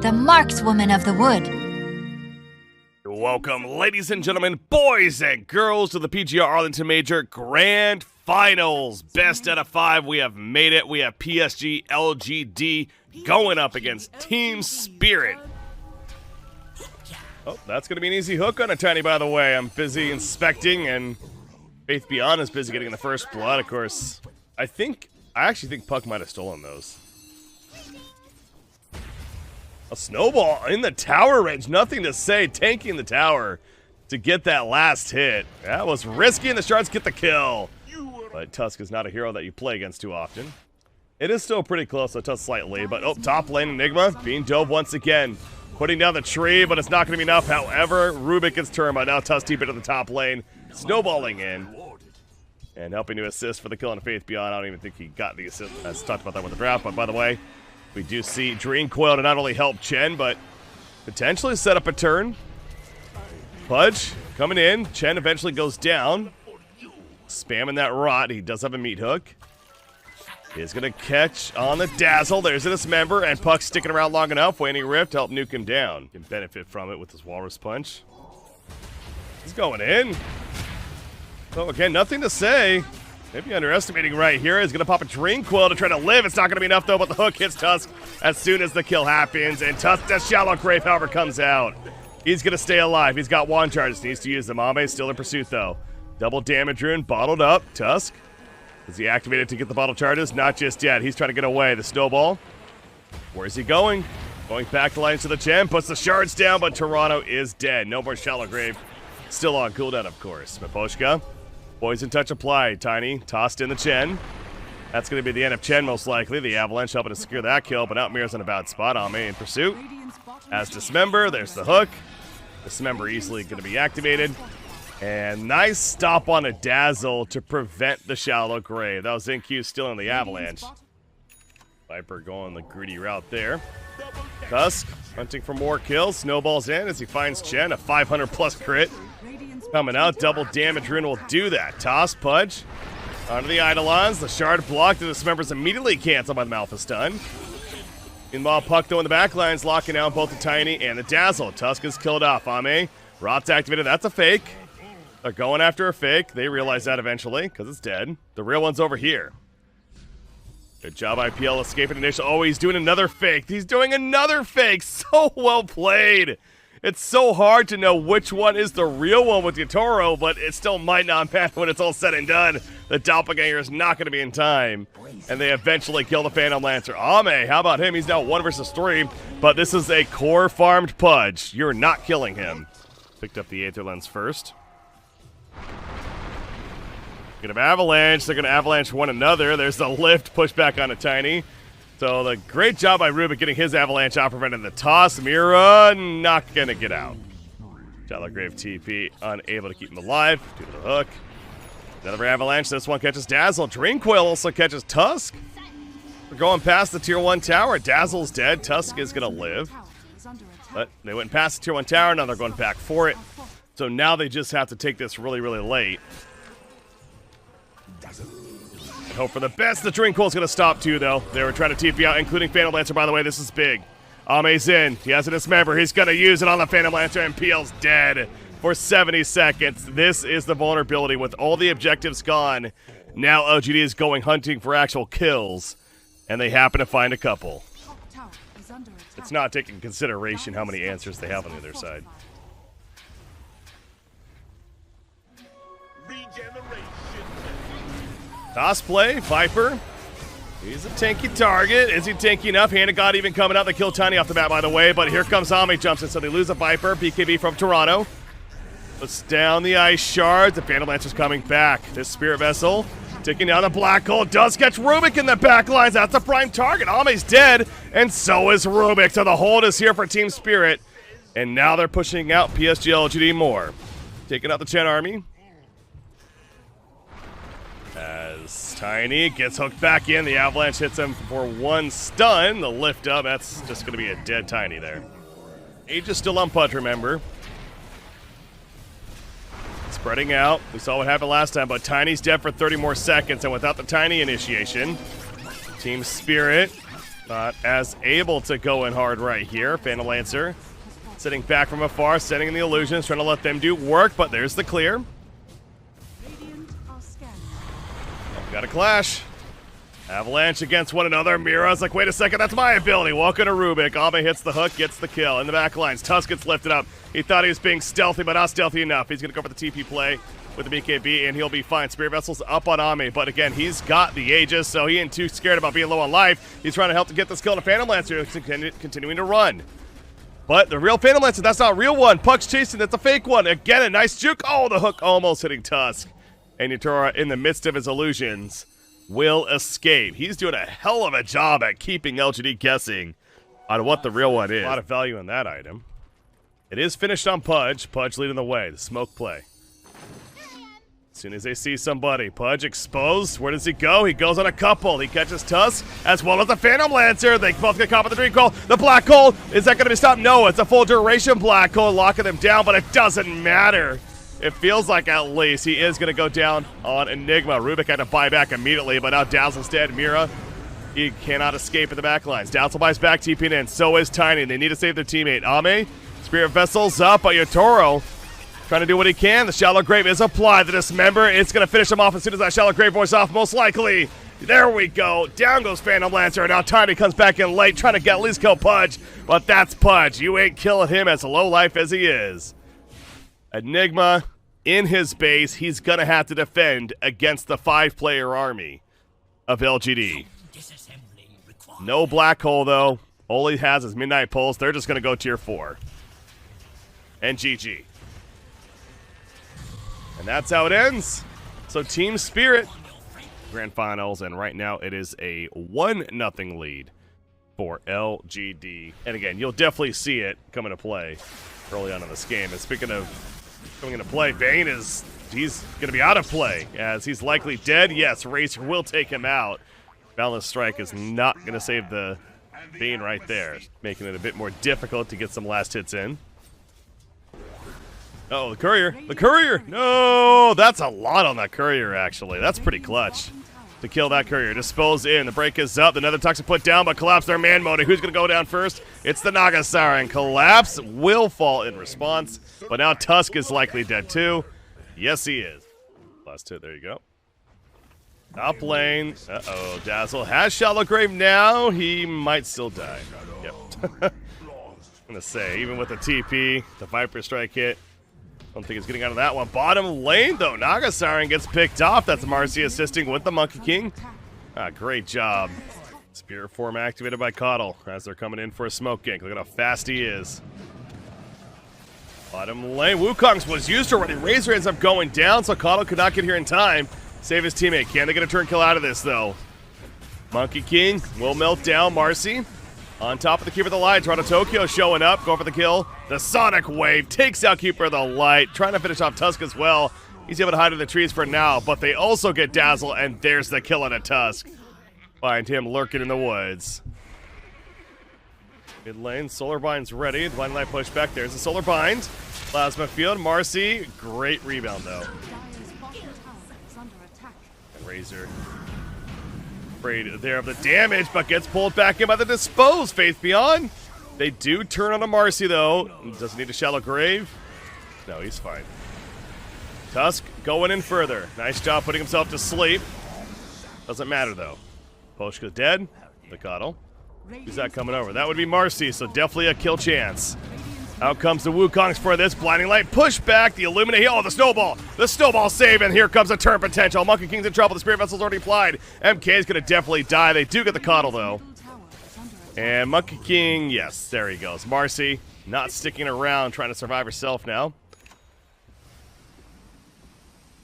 the markswoman of the wood. Welcome, ladies and gentlemen, boys and girls, to the PGL Arlington Major Grand Finals. Best out of 5, we have made it. We have PSG LGD going up against Team Spirit. Oh, that's going to be an easy hook on a Tiny, by the way. I'm busy inspecting, and Faith Beyond is busy getting the first blood, of course. I actually think Puck might have stolen those. A snowball in the tower range, nothing to say, tanking the tower to get that last hit. That was risky, and the Shards get the kill. But Tusk is not a hero that you play against too often. It is still pretty close, so Tusk slightly, but oh, top lane Enigma being dove once again. Putting down the tree, but it's not going to be enough. However, Rubik gets turned, but now Tusk deep into the top lane, snowballing in. And helping to assist for the kill on Faith Beyond. I don't even think he got the assist. I talked about that with the draft, but by the way, we do see Dream Coil to not only help Chen, but potentially set up a turn. Pudge coming in. Chen eventually goes down. Spamming that rot. He does have a meat hook. He's going to catch on the Dazzle. There's a Dismember, and Puck sticking around long enough. Waning Rift to help nuke him down. Can benefit from it with his Walrus Punch. He's going in. So again, nothing to say. Maybe underestimating right here. He's going to pop a Dream Quill to try to live. It's not going to be enough, though, but the hook hits Tusk as soon as the kill happens. And Tusk, that Shallow Grave, however, comes out. He's going to stay alive. He's got wand charges. Needs to use them. Ame still in pursuit, though. Double damage rune, bottled up. Tusk. Is he activated to get the bottle charges? Not just yet. He's trying to get away. The snowball. Where's he going? Going back the lines to the Chen. Puts the Shards down, but Toronto is dead. No more Shallow Grave. Still on cooldown, of course. Miposhka. Poison touch applied. Tiny tossed in the Chen. That's going to be the end of Chen, most likely. The Avalanche helping to secure that kill, but Outmir's in a bad spot. Ame in pursuit. As Dismember, there's the hook. Dismember easily going to be activated. And nice stop on a Dazzle to prevent the Shallow Grave. That was NQ still in the Avalanche. Viper going the greedy route there. Tusk hunting for more kills. Snowballs in as he finds Chen. A 500+ crit. Coming out. Double damage rune will do that. Toss, Pudge. Onto the Eidolons. The Shard blocked. The Dismember's immediately canceled by the Malphus stun. Meanwhile, Puck though in the back lines, locking down both the Tiny and the Dazzle. Tusk is killed off. Ame. Rot's activated. That's a fake. They're going after a fake. They realize that eventually, because it's dead. The real one's over here. Good job, IPL, escaping initial. Oh, he's doing another fake. He's doing another fake. So well played. It's so hard to know which one is the real one with Yatoro, but it still might not matter when it's all said and done. The Doppelganger is not going to be in time, and they eventually kill the Phantom Lancer. Ame, how about him? He's now 1 versus 3, but this is a core farmed Pudge. You're not killing him. Picked up the Aether Lens first. Gonna have Avalanche. They're gonna Avalanche one another. There's the lift, push back on a Tiny. So the great job by Rubik getting his Avalanche out, preventing the toss. Mira not gonna get out. Shallow Grave TP unable to keep him alive due to the hook. Another Avalanche. This one catches Dazzle. Dream Coil also catches Tusk. We're going past the tier 1 tower. Dazzle's dead. Tusk is gonna live. But they went past the tier 1 tower. Now they're going back for it. So now they just have to take this really, really late. And hope for the best. The Dream Coil's going to stop too, though. They were trying to TP out, including Phantom Lancer, by the way. This is big. Ame's in. He has a Dismember. He's going to use it on the Phantom Lancer, and PL's dead for 70 seconds. This is the vulnerability with all the objectives gone. Now LGD is going hunting for actual kills, and they happen to find a couple. It's not taking into consideration how many answers they have on the other side. Toss play, Viper. He's a tanky target. Is he tanky enough? Hand of God even coming out to kill Tiny off the bat, by the way. But here comes Ame jumps in, so they lose a Viper. BKB from Toronto. Puts down the Ice Shards. The Phantom Lancer's coming back. This Spirit Vessel taking down the Black Hole. Does catch Rubik in the back lines. That's a prime target. Ame's dead, and so is Rubik. So the hold is here for Team Spirit. And now they're pushing out PSG LGD more. Taking out the Chen army. As Tiny gets hooked back in, the Avalanche hits him for 1 stun. The lift up, that's just going to be a dead Tiny there. Age is still on Pudge, remember. Spreading out. We saw what happened last time, but Tiny's dead for 30 more seconds, and without the Tiny initiation, Team Spirit Not as able to go in hard right here. Phantom Lancer sitting back from afar, setting in the illusions, trying to let them do work, but there's the clear. Got a clash. Avalanche against one another. Mira's like, wait a second, that's my ability. Welcome to Rubik. Ame hits the hook, gets the kill. In the back lines, Tusk gets lifted up. He thought he was being stealthy, but not stealthy enough. He's going to go for the TP play with the BKB, and he'll be fine. Spirit Vessel's up on Ame, but again, he's got the Aegis, so he ain't too scared about being low on life. He's trying to help to get this kill to Phantom Lancer, continuing to run. But the real Phantom Lancer, that's not a real one. Puck's chasing, that's a fake one. Again, a nice juke. Oh, the hook almost hitting Tusk. And Yatora, in the midst of his illusions, will escape. He's doing a hell of a job at keeping LGD guessing on what the real one is. A lot of value in that item. It is finished on Pudge. Pudge leading the way. The smoke play. As soon as they see somebody, Pudge exposed. Where does he go? He goes on a couple. He catches Tusk as well as the Phantom Lancer. They both get caught by the Dream Coil. The Black Hole, is that going to be stopped? No, it's a full duration Black Hole locking them down, but it doesn't matter. It feels like at least he is going to go down on Enigma. Rubik had to buy back immediately, but now Dazzle's dead. Mira, he cannot escape in the back lines. Dazzle buys back, TPing in. So is Tiny. They need to save their teammate. Ame, Spirit Vessel's up, but Yotoro trying to do what he can. The Shallow Grave is applied. The Dismember, it's going to finish him off as soon as that Shallow Grave voice off, most likely. There we go. Down goes Phantom Lancer. Now Tiny comes back in late, trying to get at least kill Pudge. But that's Pudge. You ain't killing him as low life as he is. Enigma in his base. He's going to have to defend against the 5-player army of LGD. No Black Hole, though. All he has is Midnight Pulse. They're just going to go tier 4. And GG. And that's how it ends. So Team Spirit, Grand Finals, and right now it is a 1-0 lead for LGD. And again, you'll definitely see it come into play early on in this game. And speaking of coming into play, Bane he's going to be out of play as he's likely dead. Yes, Razor will take him out. Balance Strike is not going to save the Bane right there, making it a bit more difficult to get some last hits in. Oh, the Courier. The Courier! No! That's a lot on that Courier, actually. That's pretty clutch to kill that Courier. Dispose in. The break is up. The Nether Toxic put down, but Collapse their man mode. Who's going to go down first? It's the Nagasara, and Collapse will fall in response. But now Tusk is likely dead, too. Yes, he is. Last hit. There you go. Top lane. Uh-oh. Dazzle has Shallow Grave now. He might still die. Yep. I'm going to say, even with the TP, the Viper Strike hit, I don't think it's getting out of that one. Bottom lane, though. Naga Siren gets picked off. That's Marcy assisting with the Monkey King. Great job. Spirit form activated by Coddle as they're coming in for a smoke gank. Look at how fast he is. Bottom lane. Wukong's was used already. Razor ends up going down, so Coddle could not get here in time. Save his teammate. Can they get a turn kill out of this, though? Monkey King will melt down Marcy. On top of the Keeper of the Light, Toronto Tokyo showing up, going for the kill. The Sonic Wave takes out Keeper of the Light, trying to finish off Tusk as well. He's able to hide in the trees for now, but they also get Dazzle, and there's the kill on a Tusk. Find him lurking in the woods. Mid lane, Solar Bind's ready. The Blind Light push back. There's the Solar Bind. Plasma Field, Marcy. Great rebound, though. Razor. Afraid there of the damage, but gets pulled back in by the Dispose. Faith Beyond. They do turn on a Marcy, though. Doesn't need a Shallow Grave. No, he's fine. Tusk going in further. Nice job putting himself to sleep. Doesn't matter, though. Poshka's dead. The Coddle. Who's that coming over? That would be Marcy, so definitely a kill chance. Out comes the Wukongs for this. Blinding Light push back. The Illuminate. Oh, the Snowball. The Snowball save, and here comes a turn potential. Monkey King's in trouble. The Spirit Vessel's already applied. MK is going to definitely die. They do get the Coddle, though. And Monkey King, yes, there he goes. Marcy not sticking around, trying to survive herself now.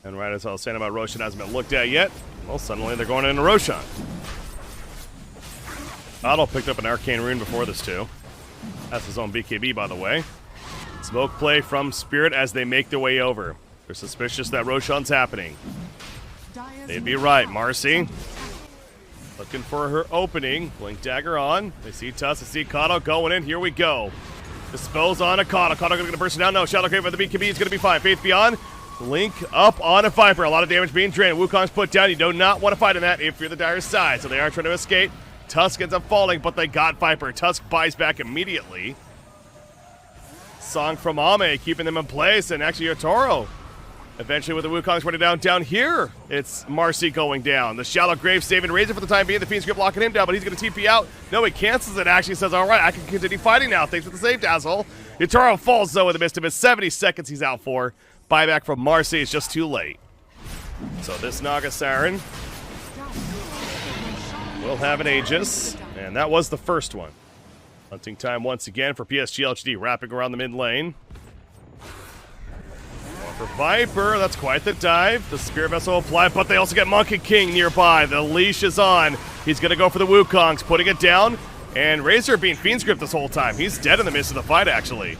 And right as I was saying about Roshan hasn't been looked at yet, well, suddenly they're going into Roshan. Coddle picked up an Arcane Rune before this, too. That's his own BKB, by the way. Smoke play from Spirit as they make their way over. They're suspicious that Roshan's happening. They'd be right. Marcy looking for her opening. Blink Dagger on. They see Tusk. They see Coddle going in. Here we go. Dispose on a Coddle. Coddle going to burst it down. No, Shadow Grave with the BKB is going to be fine. Faith Beyond. Link up on a Viper. A lot of damage being drained. Wukong's put down. You do not want to fight in that if you're the Dire side. So they are trying to escape. Tusk ends up falling, but they got Viper. Tusk buys back immediately. Song from Ame keeping them in place, and actually Yotaro. Eventually with the Wukong's running down here, it's Marcy going down. The Shallow Grave saving Razor for the time being. The Fiend's Grip locking him down, but he's going to TP out. No, he cancels it. Actually says, all right, I can continue fighting now. Thanks for the save, Dazzle. Yotaro falls, though, in the midst of it. 70 seconds he's out for. Buyback from Marcy is just too late. So this Naga Siren will have an Aegis, and that was the first one. Hunting time once again for PSG LGD, wrapping around the mid lane. For Viper, that's quite the dive. The Spirit Vessel will apply, but they also get Monkey King nearby. The leash is on. He's going to go for the Wukongs, putting it down. And Razor being Fiend's Grip this whole time. He's dead in the midst of the fight, actually.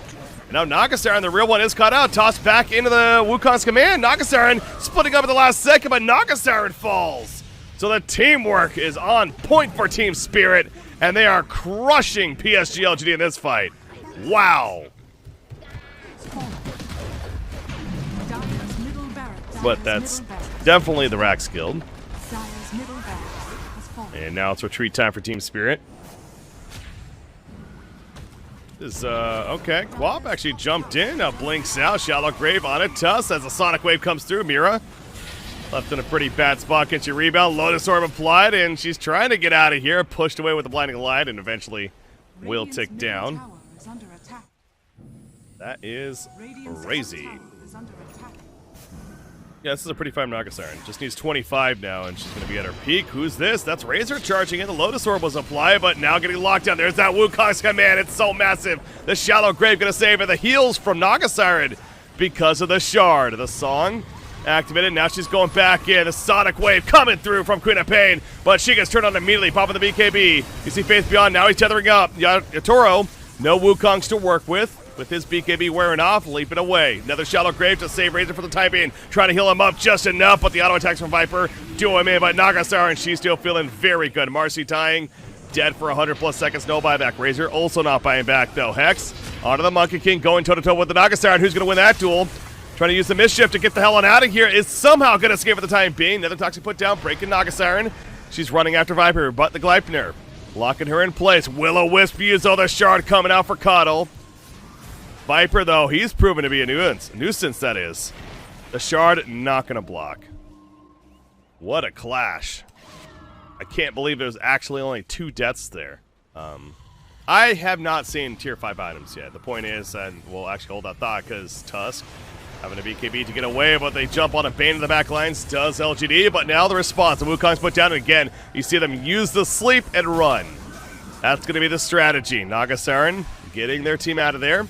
And now Nagasiren, the real one, is caught out. Tossed back into the Wukong's command. Nagasiren splitting up at the last second, but Nagasiren falls. So the teamwork is on point for Team Spirit, and they are crushing PSG LGD in this fight. Wow. But that's definitely the Rax Guild. And now it's retreat time for Team Spirit. This is, okay. Quap actually jumped in. Now blinks out. Shallow Grave on it. Tuss as a Sonic Wave comes through. Mira left in a pretty bad spot. Gets your rebound. Lotus Orb applied, and she's trying to get out of here. Pushed away with the Blinding Light, and eventually will tick down. That is crazy. Yeah, this is a pretty fine Naga Siren. Just needs 25 now, and she's going to be at her peak. Who's this? That's Razor charging in. The Lotus Orb was applied, but now getting locked down. There's that Wukong's command. It's so massive. The Shallow Grave going to save her. The heals from Naga Siren because of the Shard. The Song activated. Now she's going back in. The Sonic Wave coming through from Queen of Pain, but she gets turned on immediately. Popping the BKB. You see Faith Beyond. Now he's tethering up. Yotaro, no Wukongs to work with. With his BKB wearing off, leaping away. Another Shallow Grave to save Razor for the time being. Trying to heal him up just enough, but the auto attacks from Viper do him in. But Nagasar, and she's still feeling very good. Marcy tying, dead for 100+ seconds, no buyback. Razor also not buying back, though. Hex onto the Monkey King, going toe-to-toe with the Nagasar, and who's going to win that duel? Trying to use the Mischief to get the hell on out of here. Is somehow going to escape for the time being. Another Toxic put down, breaking Nagasaren. She's running after Viper, but the Gleipnir locking her in place. Will-O-Wisp uses all the Shard coming out for Coddle. Viper, though, he's proven to be a nuisance, that is. The Shard not going to block. What a clash. I can't believe there's actually only 2 deaths there. I have not seen tier 5 items yet. The point is, and we'll actually hold that thought, because Tusk having a BKB to get away, but they jump on a Bane in the back lines. Does LGD, but now the response. The Wukong's put down, and again, you see them use the sleep and run. That's going to be the strategy. Nagasaren getting their team out of there.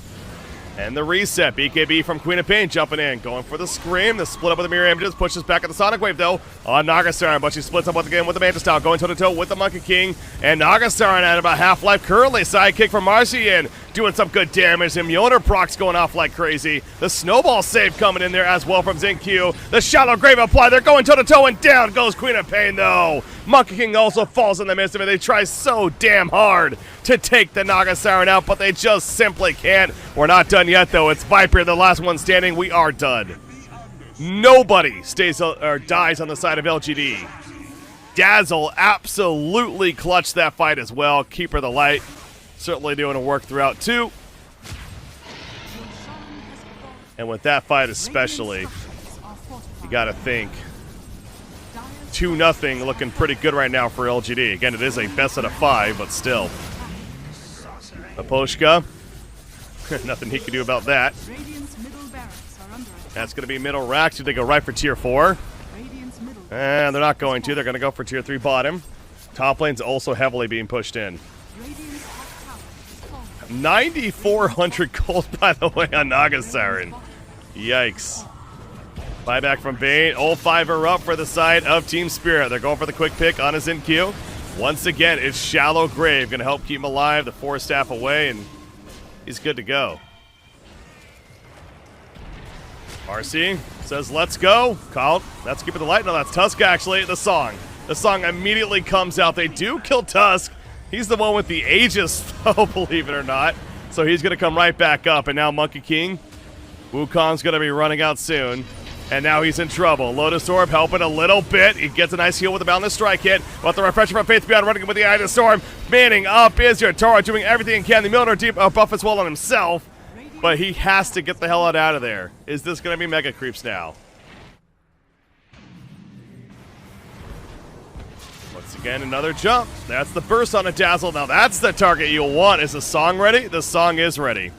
And the reset, BKB from Queen of Pain jumping in, going for the Scream. The split up with the Mirror Images, pushes back at the Sonic Wave, though, on Nagasaren, but she splits up once again with the Manta Style, going toe-to-toe with the Monkey King. And Nagasaren at about half-life currently. Sidekick from Marcy in, doing some good damage. And Mjolnir procs going off like crazy. The Snowball save coming in there as well from Zinq. The Shallow Grave apply, they're going toe-to-toe, and down goes Queen of Pain, though. Monkey King also falls in the midst of it. They try so damn hard to take the Nagasaren out, but they just simply can't. We're not done yet, though. It's Viper, the last one standing. We are done. Nobody stays or dies on the side of LGD. Dazzle absolutely clutched that fight as well. Keeper the Light certainly doing a work throughout, too. And with that fight especially, you got to think 2-0 looking pretty good right now for LGD. Again, it is a best out of 5, but still. Aposhka, nothing he can do about that. That's going to be middle racks. They go right for tier 4. And they're not going to. They're going to go for tier 3 bottom. Top lane's also heavily being pushed in. 9,400 gold, by the way, on Nagasaren. Yikes. Buyback from Bane. All 5 are up for the side of Team Spirit. They're going for the quick pick on his Zinq. Once again, it's Shallow Grave. Going to help keep him alive. The 4 staff away, and he's good to go. Marcy says, let's go. Called. That's Keeper the Light. No, that's Tusk, actually. The Song. The Song immediately comes out. They do kill Tusk. He's the one with the Aegis, though, believe it or not. So he's going to come right back up. And now Monkey King. Wukong's going to be running out soon. And now he's in trouble. Lotus Orb helping a little bit. He gets a nice heal with a boundless strike hit. But the refresher from Faith Beyond running with the Eye of the Storm. Manning up is your Toro, doing everything he can. The Milner deep buff as well on himself. But he has to get the hell out of there. Is this going to be Mega Creeps now? Once again, another jump. That's the burst on a Dazzle. Now that's the target you'll want. Is the song ready? The song is ready.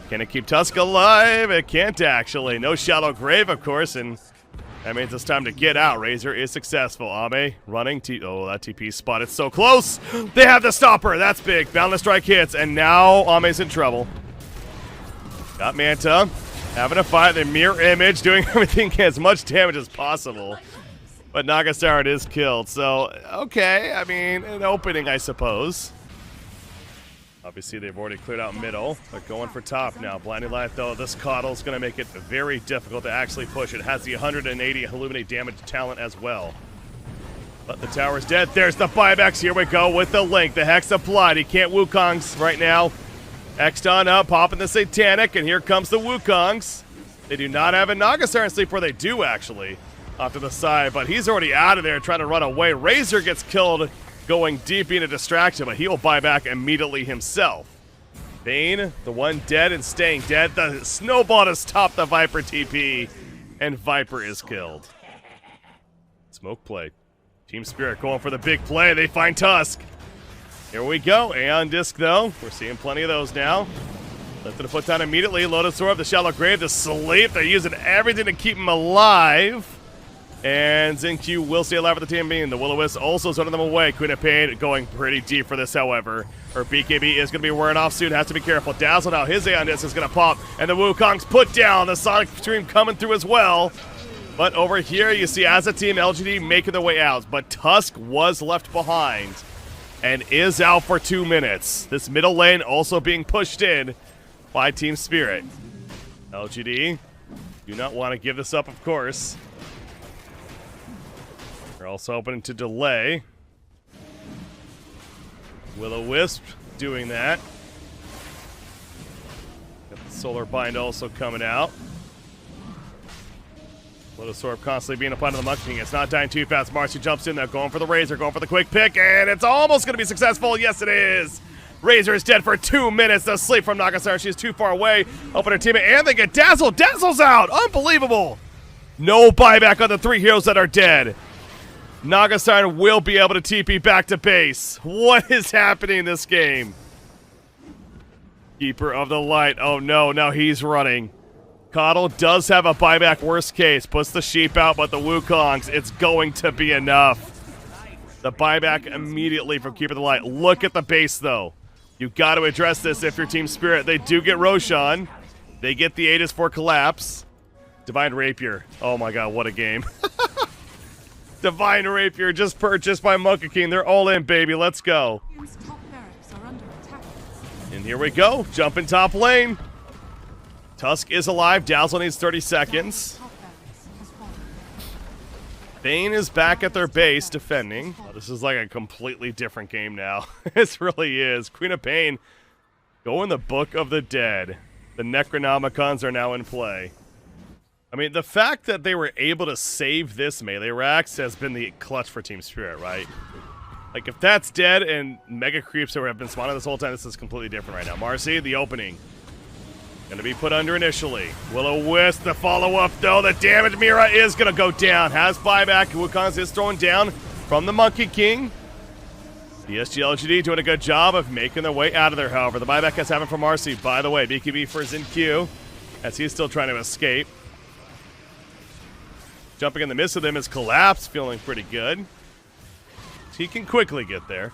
Can it keep Tusk alive? It can't actually. No shallow grave, of course, and that means it's time to get out. Razor is successful. Ame running. Oh, that TP spot. It's so close. They have the stopper. That's big. Boundless strike hits, and now Ame's in trouble. Got Manta. Having a fight. The mirror image doing everything, as much damage as possible. But Nagasaran is killed, so okay. I mean, an opening, I suppose. Obviously, they've already cleared out middle. They're going for top now. Blinding Light, though, this Coddle's going to make it very difficult to actually push. It has the 180 Illuminate damage talent as well. But the tower's dead. There's the buybacks. Here we go with the Link. The Hex applied. He can't Wukongs right now. Xdon up, popping the Satanic, and here comes the Wukongs. They do not have a Nagasaran sleep, where they do, actually, off to the side. But he's already out of there trying to run away. Razor gets killed going deep, being a distraction, but he will buy back immediately himself. Bane, the one dead and staying dead. The snowball has topped the Viper TP, and Viper is killed. Smoke play. Team Spirit going for the big play. They find Tusk. Here we go. Aeon Disc, though. We're seeing plenty of those now. Lifted a foot down immediately. Lotus Orb, the Shallow Grave, the Sleep. They're using everything to keep him alive. And Xingqiu will stay alive with the team being. The Will-O-Wisp also zoning them away. Queen of Pain going pretty deep for this, however. Her BKB is going to be wearing off soon. Has to be careful. Dazzle now. His Aeon Disc is going to pop. And the Wukong's put down. The Sonic Stream coming through as well. But over here, you see as a team, LGD making their way out. But Tusk was left behind and is out for 2 minutes. This middle lane also being pushed in by Team Spirit. LGD do not want to give this up, of course. They're also hoping to delay. Will-O-Wisp doing that. Got the Solar Bind also coming out. Lotus Orb constantly being applied to the Monkey King. It's not dying too fast. Marcy jumps in there, going for the Razor, going for the quick pick, and it's almost going to be successful. Yes, it is. Razor is dead for 2 minutes. The sleep from Nagasaran. She's too far away. Helping her teammate, and they get Dazzle. Dazzle's out. Unbelievable. No buyback on the 3 heroes that are dead. Nagasaran will be able to TP back to base. What is happening in this game? Keeper of the Light. Oh no, now he's running. Coddle does have a buyback, worst case. Puts the sheep out, but the Wukongs, it's going to be enough. The buyback immediately from Keeper of the Light. Look at the base, though. You got to address this if you're Team Spirit. They do get Roshan. They get the Aegis for collapse. Divine Rapier. Oh my god, what a game. Divine Rapier just purchased by Monkey King. They're all in, baby. Let's go. And here we go. Jumping top lane. Tusk is alive. Dazzle needs 30 seconds. Bane is back at their base defending. Oh, this is like a completely different game now. This really is. Queen of Pain go in the Book of the Dead. The Necronomicons are now in play. I mean, the fact that they were able to save this melee Rax has been the clutch for Team Spirit, right? Like, if that's dead and Mega Creeps have been spawning this whole time, this is completely different right now. Marcy, the opening. Going to be put under initially. Will-O-Wisp, the follow-up, though. The damage Mira is going to go down. Has buyback. Wukongs is thrown down from the Monkey King. PSG LGD doing a good job of making their way out of there, however. The buyback has happened for Marcy. By the way, BKB for Xingqiu, as he's still trying to escape. Jumping in the midst of them is Collapse, feeling pretty good. He can quickly get there.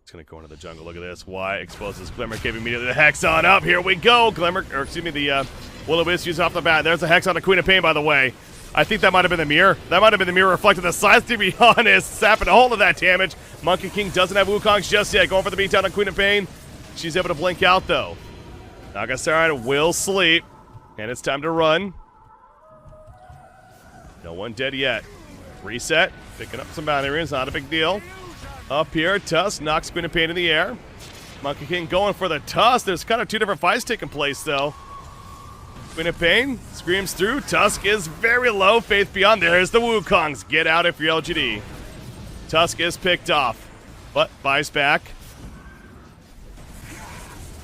He's going to go into the jungle. Look at this. Y exposes Glimmer Cave immediately. The Hex on up. Here we go. The Will-O-Wisp used off the bat. There's a Hex on the Queen of Pain, by the way. I think that might have been the mirror. That might have been the mirror reflecting the size, to be honest. Sapping a hold of that damage. Monkey King doesn't have Wukongs just yet. Going for the beatdown on Queen of Pain. She's able to blink out, though. Nagasaran will sleep. And it's time to run. No one dead yet. Reset. Picking up some bounty runes. Not a big deal. Up here, Tusk knocks Queen of Pain in the air. Monkey King going for the Tusk. There's kind of 2 different fights taking place, though. Queen of Pain screams through. Tusk is very low. Faith Beyond. There's the Wukongs. Get out if you're LGD. Tusk is picked off, but buys back.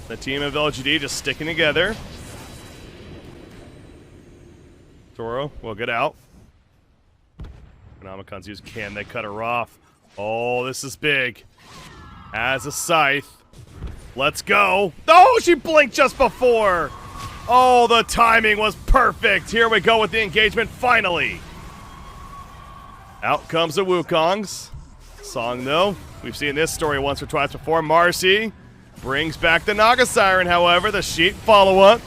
The team of LGD just sticking together. Toro will get out. Phenomecon's used. Can they cut her off? Oh, this is big. As a scythe. Let's go. Oh, she blinked just before. Oh, the timing was perfect. Here we go with the engagement finally. Out comes the Wukongs. Song, though, we've seen this story once or twice before. Marcy brings back the Naga Siren, however. The Sheep follow-up.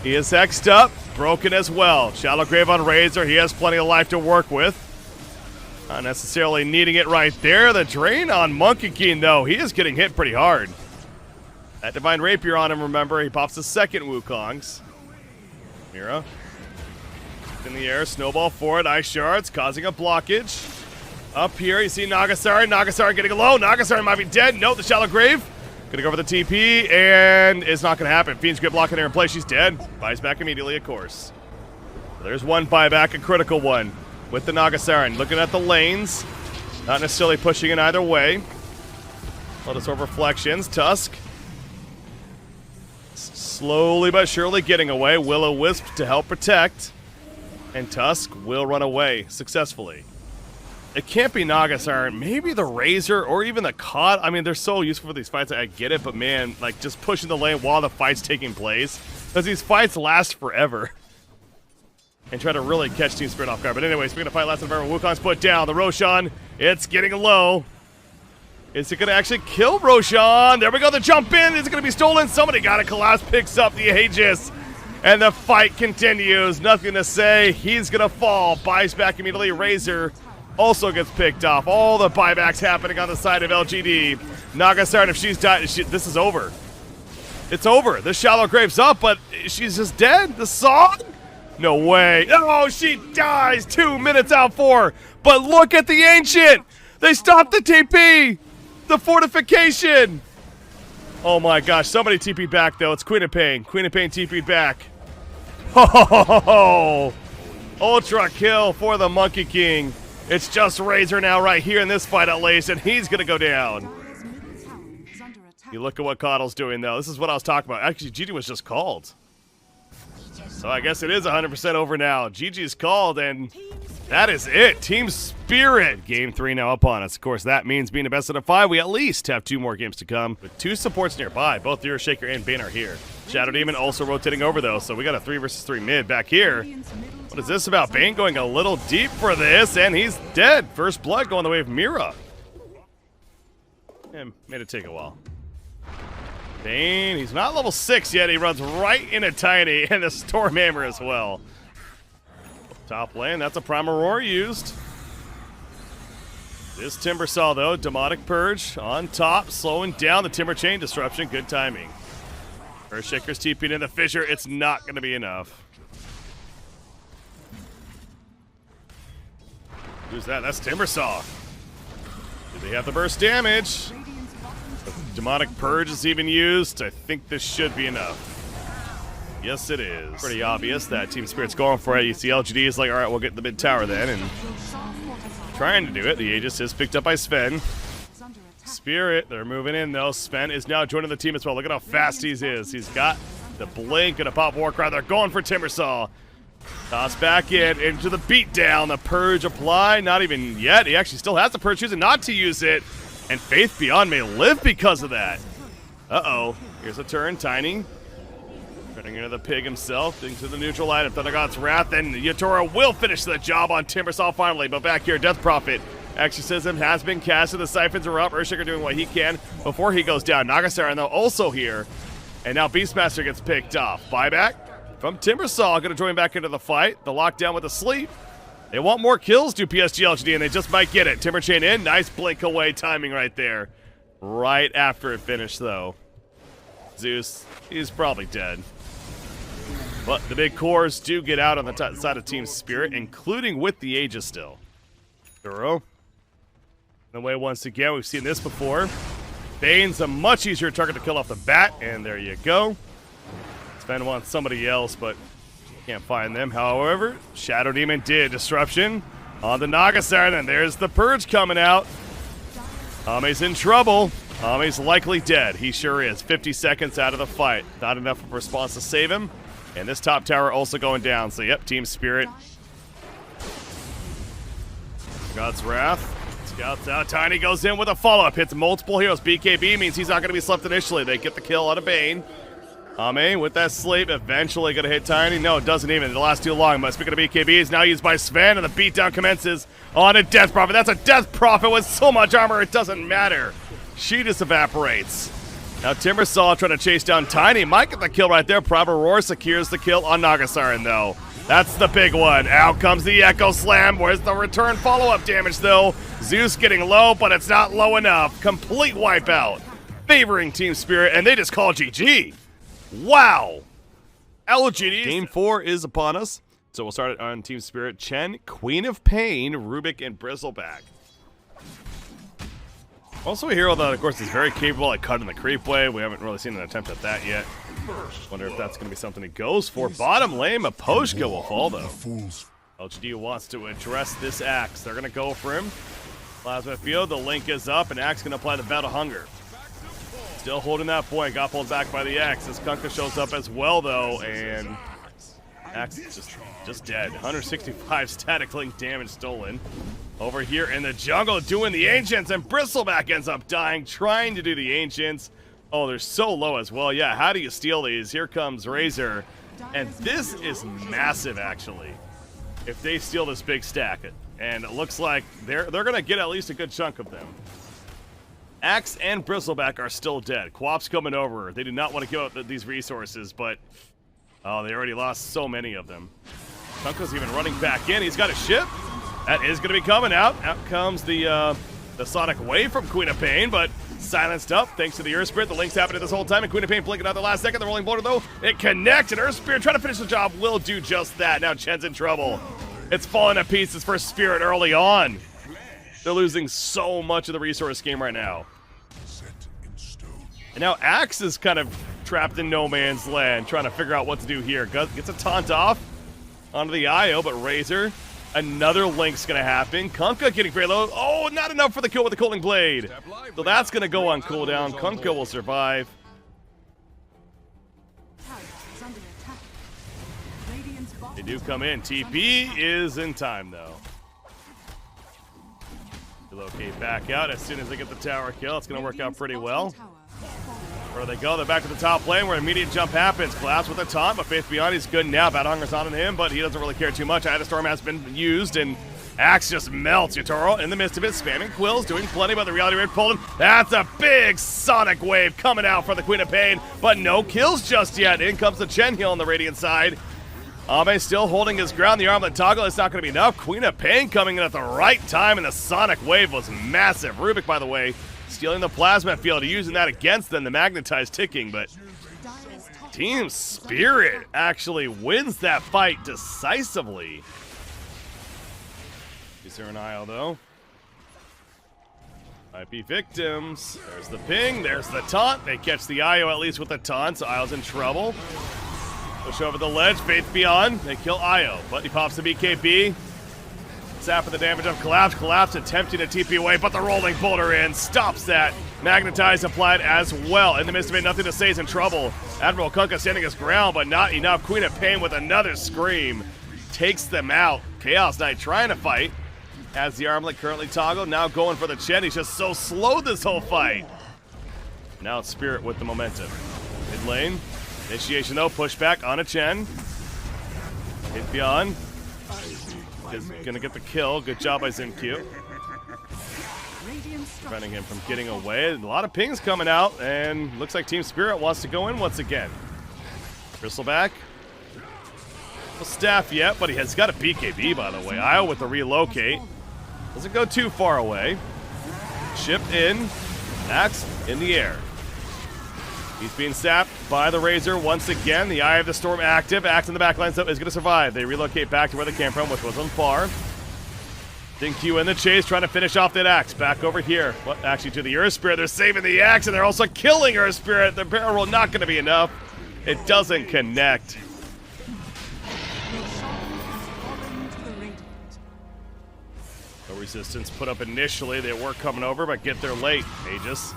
He is hexed up. Broken as well. Shallow Grave on Razor. He has plenty of life to work with. Not necessarily needing it right there. The drain on Monkey King, though. He is getting hit pretty hard. That Divine Rapier on him, remember. He pops the second Wukongs. Mira. In the air. Snowball forward. Ice Shards causing a blockage. Up here, you see Nagasari. Nagasari getting low. Nagasari might be dead. Nope, the Shallow Grave. Gonna go for the TP, and it's not gonna happen. Fiend's Grip blocking her in place. She's dead. Buys back immediately, of course. There's one buyback, a critical one, with the Nagasari. Looking at the lanes. Not necessarily pushing in either way. Lotus Orb Reflections. Tusk. Slowly but surely getting away. Will-O-Wisp to help protect. And Tusk will run away successfully. It can't be Nagasari. Maybe the Razor or even the Cod. I mean, they're so useful for these fights. I get it, but man, like just pushing the lane while the fight's taking place. Because these fights last forever. And try to really catch Team Spirit off guard. But anyway, speaking of fight lasting forever, Wukong's put down. The Roshan, it's getting low. Is it going to actually kill Roshan? There we go, the jump in. Is it going to be stolen? Somebody got it. Collapse picks up the Aegis. And the fight continues. Nothing to say. He's going to fall. Buys back immediately. Razor also gets picked off. All the buybacks happening on the side of LGD. Nagasari, if she's died, this is over. It's over. The Shallow Grave's up, but she's just dead. The song? No way. Oh, she dies 2 minutes out for. But look at the Ancient. They stopped the TP. The fortification. Oh my gosh. Somebody TP'd back, though. It's Queen of Pain. Queen of Pain TP'd back. Oh, ultra kill for the Monkey King. It's just Razor now right here in this fight at least, and he's going to go down. You look at what Coddle's doing, though. This is what I was talking about. Actually, GG was just called. So I guess it is 100% over now. GG's called, and that is it. Team Spirit. Game 3 now upon us. Of course, that means being a best out of 5, we at least have 2 more games to come. With 2 supports nearby, both Euro Shaker and Bane are here. Shadow Demon also rotating over, though, so we got a 3 versus 3 mid back here. What is this about? Bane going a little deep for this, and he's dead. First blood going the way of Mira. And made it take a while. Bane, he's not level 6 yet. He runs right into Tiny, and the Stormhammer as well. Top lane, that's a Prime Aurora used. This Timbersaw, though, Demonic Purge on top, slowing down the Timber Chain Disruption. Good timing. Earthshaker's TP'd in the fissure. It's not going to be enough. Who's that? That's Timbersaw. Do they have the burst damage? Demonic Purge is even used. I think this should be enough. Yes, it is. Pretty obvious that Team Spirit's going for it. You see LGD is like, all right, we'll get the mid tower then, and trying to do it. The Aegis is picked up by Sven. Spirit, they're moving in though. Sven is now joining the team as well. Look at how fast he is. He's got the blink and a pop Warcry. They're going for Timbersaw. Toss back into the beatdown. The Purge apply. Not even yet. He actually still has the Purge, choosing not to use it. And Faith Beyond may live because of that. Uh-oh. Here's a turn. Tiny. Turning into the pig himself. Into the neutral item. Thunder God's Wrath. And Yatora will finish the job on Timbersaw finally. But back here, Death Prophet. Exorcism has been casted. The Siphons are up. Earthshaker doing what he can before he goes down. Nagasara, though, also here. And now Beastmaster gets picked off. Buyback from Timbersaw. Going to join back into the fight. The lockdown with the sleep. They want more kills, do PSG LGD, and they just might get it. Timber Chain in. Nice blink away timing right there. Right after it finished, though. Zeus, he's probably dead. But the big cores do get out on the side of Team Spirit, including with the Aegis still. Duro. The way once again, we've seen this before. Bane's a much easier target to kill off the bat, and there you go. Sven wants somebody else, but can't find them. However, Shadow Demon did. Disruption on the Naga Siren, and there's the Purge coming out. Ame's in trouble. Ame's likely dead. He sure is. 50 seconds out of the fight. Not enough of a response to save him. And this top tower also going down. So, yep, Team Spirit. God's Wrath. Scouts out. Tiny goes in with a follow-up. Hits multiple heroes. BKB means he's not going to be slept initially. They get the kill out of Bane. Ame with that sleep, eventually going to hit Tiny. No, it doesn't even. It lasts too long. But speaking of BKB, is now used by Sven, and the beatdown commences on a Death Prophet. That's a Death Prophet with so much armor, it doesn't matter. She just evaporates. Now Timbersaw trying to chase down Tiny. Might get the kill right there. Proper Roar secures the kill on Nagasarin, though. That's the big one. Out comes the Echo Slam. Where's the return follow-up damage, though? Zeus getting low, but it's not low enough. Complete wipeout. Favoring Team Spirit, and they just call GG. Wow. LGD. Game 4 is upon us. So we'll start it on Team Spirit. Chen, Queen of Pain, Rubik, and Bristleback. Also a hero that, of course, is very capable at cutting the creep wave. We haven't really seen an attempt at that yet. Wonder if that's going to be something he goes for. Bottom lane, Aposhka will fall, though. LGD wants to address this Axe. They're going to go for him. Plasma Field, the link is up, and Axe going to apply the Battle Hunger. Still holding that point. Got pulled back by the Axe. This Kunkka shows up as well, though, and Axe is just dead. 165 static link damage stolen. Over here in the jungle doing the Ancients, and Bristleback ends up dying trying to do the Ancients. Oh, they're so low as well. Yeah, how do you steal these? Here comes Razor, and this is massive, actually, if they steal this big stack. And it looks like they're going to get at least a good chunk of them. Axe and Bristleback are still dead. Quap's coming over. They do not want to give up these resources, but oh, they already lost so many of them. Kunkka's even running back in. He's got a ship. That is going to be coming out. Out comes the Sonic Wave from Queen of Pain, but silenced up thanks to the Earth Spirit. The link's happening this whole time, and Queen of Pain blinking out the last second. The Rolling Boulder, though, it connects, and Earth Spirit trying to finish the job will do just that. Now Chen's in trouble. It's falling to pieces for Spirit early on. They're losing so much of the resource game right now. And now Axe is kind of trapped in no man's land, trying to figure out what to do here. Gets a taunt off onto the IO, but Razor, another link's going to happen. Kunkka getting very low. Oh, not enough for the kill with the Cooling Blade. So that's going to go on cooldown. Kunkka will survive. They do come in. TP is in time, though. Relocate back out as soon as they get the tower kill. It's going to work out pretty well. Where they go? They're back to the top lane where immediate jump happens. Collapse with a taunt, but Faith Beyond, he's good now. Battle Hunger's on him, but he doesn't really care too much. Ida Storm has been used, and Axe just melts. Yatoro in the midst of it, spamming Quills, doing plenty, but the Reality Raid pulled him. That's a big Sonic Wave coming out for the Queen of Pain, but no kills just yet. In comes the Chen heal on the Radiant side. Ame still holding his ground. The Armlet Toggle is not going to be enough. Queen of Pain coming in at the right time, and the Sonic Wave was massive. Rubik, by the way, stealing the Plasma Field, using that against them, the Magnetized ticking, but Team Spirit actually wins that fight decisively. Is there an IO, though? Might be victims. There's the ping, there's the taunt. They catch the IO at least with the taunt, so IO's in trouble. Push over the ledge, Faith Beyond. They kill IO, but he pops the BKB. Zap for the damage of Collapse. Collapse attempting to TP away, but the Rolling Boulder in stops that. Magnetize applied as well. In the midst of it, Nothing to Say is in trouble. Admiral Kunkka standing his ground, but not enough. Queen of Pain with another scream takes them out. Chaos Knight trying to fight. Has the armlet currently toggled. Now going for the Chen. He's just so slow this whole fight. Now it's Spirit with the momentum. Mid lane. Initiation though. Pushback on a Chen. Hit Beyond. Is going to get the kill. Good job by ZimQ. Preventing him from getting away. A lot of pings coming out, and looks like Team Spirit wants to go in once again. Bristleback. No staff yet, but he has got a BKB, by the way. Io with the relocate. Doesn't go too far away. Ship in. Axe in the air. He's being sapped by the Razor once again. The Eye of the Storm active. Axe in the back line is going to survive. They relocate back to where they came from, which wasn't far. DingQ in the chase, trying to finish off that Axe. Back over here. What? Actually, to the Earth Spirit. They're saving the Axe, and they're also killing Earth Spirit. The barrel roll not going to be enough. It doesn't connect. No resistance put up initially. They were coming over, but get there late. Aegis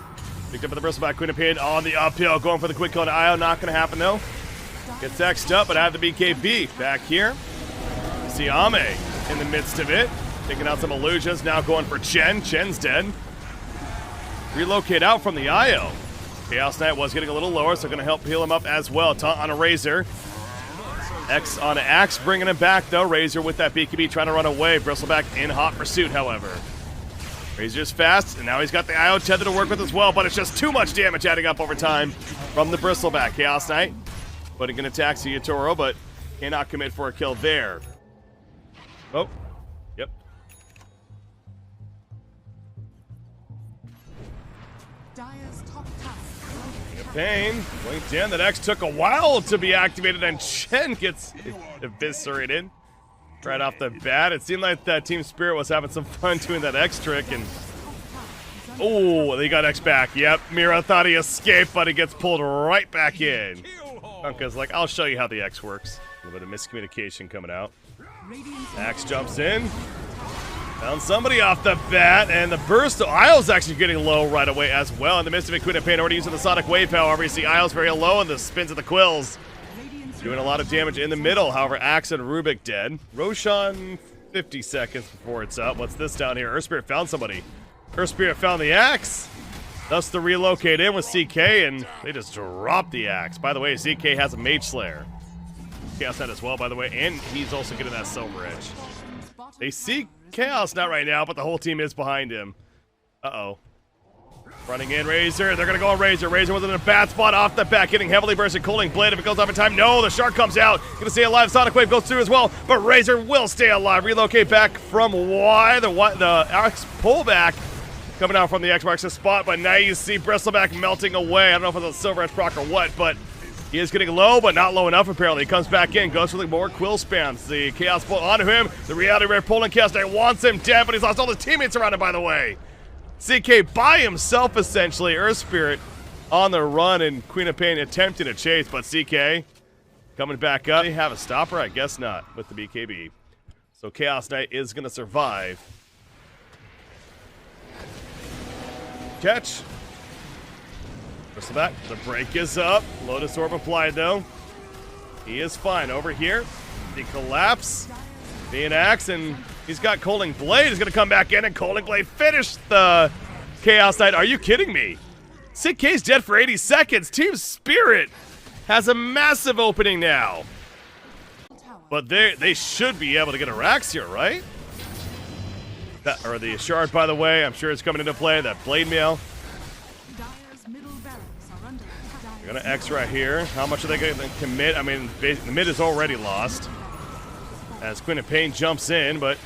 picked up at the bristleback. Queen of Pain on the uphill, going for the quick kill on Io. Not going to happen though. Gets X'd up, but I have the BKB back here. You see Ame in the midst of it, taking out some illusions. Now going for Chen. Chen's dead. Relocate out from the Io. Chaos Knight was getting a little lower, so going to help heal him up as well. Taunt on a Razor. X on an Axe, bringing him back though. Razor with that BKB trying to run away. Bristleback in hot pursuit, however. Razor's fast, and now he's got the IO tether to work with as well, but it's just too much damage adding up over time from the Bristleback. Chaos Knight putting an attack to Yatoro, but cannot commit for a kill there. Oh, yep. Pain, linked in. That X took a while to be activated, and Chen gets eviscerated right off the bat. It seemed like that Team Spirit was having some fun doing that X trick, and oh, they got X back. Yep, Mira thought he escaped, but he gets pulled right back in. Funka's like, I'll show you how the X works. A little bit of miscommunication coming out. Axe jumps in. Found somebody off the bat, and the burst. Isle's actually getting low right away as well. In the midst of it, Queen of Pain already using the Sonic Wave. However, you see Isle's very low, and the spins of the Quills doing a lot of damage in the middle. However, Axe and Rubik dead. Roshan, 50 seconds before it's up. What's this down here? Earth Spirit found somebody. Earth Spirit found the Axe. Thus the relocate in with CK, and they just dropped the Axe. By the way, ZK has a Mage Slayer. Chaos Knight as well, by the way, and he's also getting that Silver Edge. They see Chaos Knight right now, but the whole team is behind him. Uh-oh. Running in, Razor. They're going to go on Razor. Razor was in a bad spot off the back, getting heavily bursted. Cooling Blade, if it goes off in time. No, the Shark comes out. Going to stay alive. Sonic Wave goes through as well, but Razor will stay alive. Relocate back from Y. The X pullback coming out from the X marks the spot, but now you see Bristleback melting away. I don't know if it's a Silver Edge proc or what, but he is getting low, but not low enough apparently. He comes back in, goes for the more Quill spams. The Chaos Bolt onto him. The Reality Rare pulling Chaos Knight wants him dead, but he's lost all his teammates around him, by the way. CK by himself, essentially. Earth Spirit on the run, and Queen of Pain attempting to chase, but CK coming back up. They have a stopper? I guess not with the BKB. So Chaos Knight is going to survive. Catch. Bristleback, the break is up. Lotus Orb applied though. He is fine over here. The collapse. The Axe, and he's got Coaling Blade. He's going to come back in, and Coaling Blade finished the Chaos Knight. Are you kidding me? CK's dead for 80 seconds. Team Spirit has a massive opening now. But they should be able to get a Rax here, right? That, or the Shard, by the way. I'm sure it's coming into play. That Blade Mail. They're going to X right here. How much are they going to commit? I mean, the mid is already lost. As Queen of Pain jumps in, but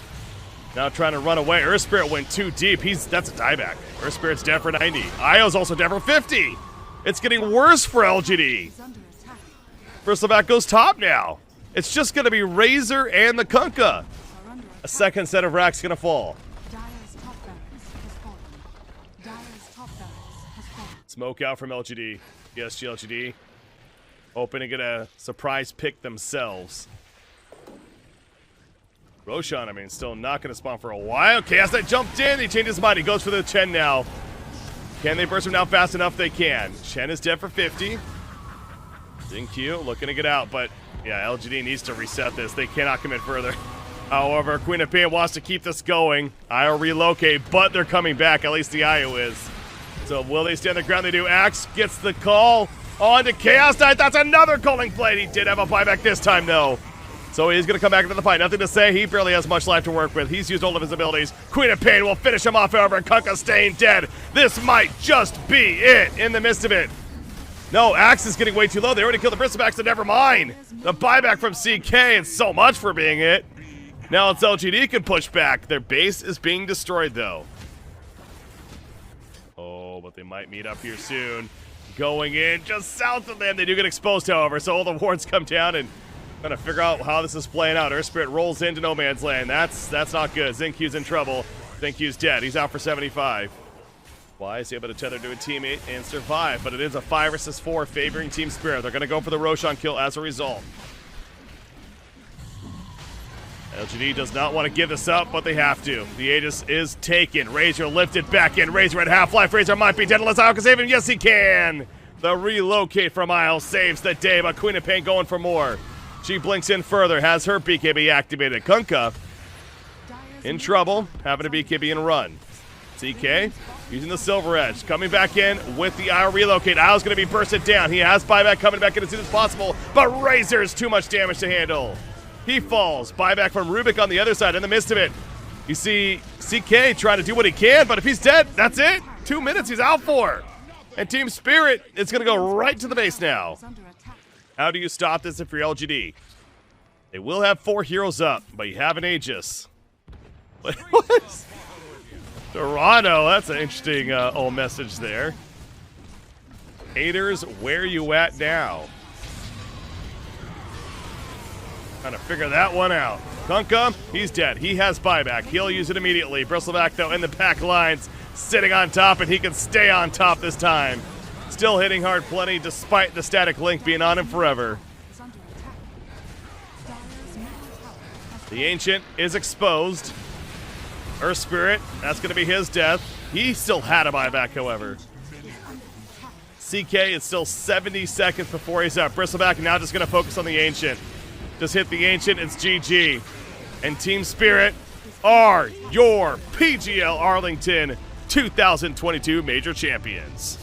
now trying to run away. Earth Spirit went too deep. That's a dieback. Earth Spirit's dead for 90. Io's also dead for 50. It's getting worse for LGD. Bristleback goes top now. It's just going to be Razor and the Kunkka. A second set of racks going to fall. Smoke out from LGD. PSG LGD. Hoping to get a surprise pick themselves. Roshan, I mean, still not going to spawn for a while. Chaos Knight jumped in. He changed his mind. He goes for the Chen now. Can they burst him down fast enough? They can. Chen is dead for 50. Q looking to get out, but yeah, LGD needs to reset this. They cannot commit further. However, Queen of Pain wants to keep this going. IO relocate, but they're coming back. At least the IO is. So will they stand their ground? They do. Axe gets the call on to Chaos Knight. That's another Calling Blade. He did have a buyback this time, though. So he's going to come back into the fight. Nothing to say. He barely has much life to work with. He's used all of his abilities. Queen of Pain will finish him off, however, and Kunkka staying dead. This might just be it in the midst of it. No, Axe is getting way too low. They already killed the Bristleback, so never mind. The buyback from CK, and so much for being it. Now it's LGD can push back. Their base is being destroyed, though. Oh, but they might meet up here soon. Going in just south of them. They do get exposed, however, so all the wards come down and trying to figure out how this is playing out. Earth Spirit rolls into no man's land. That's not good. Xinq's in trouble. Xinq's dead. He's out for 75. Why is he able to tether to a teammate and survive? But it is a 5 versus 4 favoring Team Spirit. They're going to go for the Roshan kill as a result. LGD does not want to give this up, but they have to. The Aegis is taken. Razor lifted back in. Razor at half-life. Razor might be dead unless Isle can save him. Yes, he can. The relocate from Isle saves the day, but Queen of Pain going for more. She blinks in further, has her BKB activated. Kunkka in trouble, having a BKB and run. CK using the Silver Edge, coming back in with the Isle relocate. Isle's going to be bursted down. He has buyback coming back in as soon as possible, but Razor's too much damage to handle. He falls. Buyback from Rubik on the other side in the midst of it. You see CK trying to do what he can, but if he's dead, that's it. 2 minutes he's out for. And Team Spirit is going to go right to the base now. How do you stop this if you're LGD? They will have 4 heroes up, but you have an Aegis. What? Toronto, that's an interesting old message there. Haters, where you at now? Trying to figure that one out. Kunkka, he's dead. He has buyback. He'll use it immediately. Bristleback, though, in the pack lines, sitting on top, and he can stay on top this time. Still hitting hard plenty, despite the static link being on him forever. The Ancient is exposed. Earth Spirit, that's going to be his death. He still had a buyback, however. CK is still 70 seconds before he's up. Bristleback now just going to focus on the Ancient. Just hit the Ancient, it's GG. And Team Spirit are your PGL Arlington 2022 Major Champions.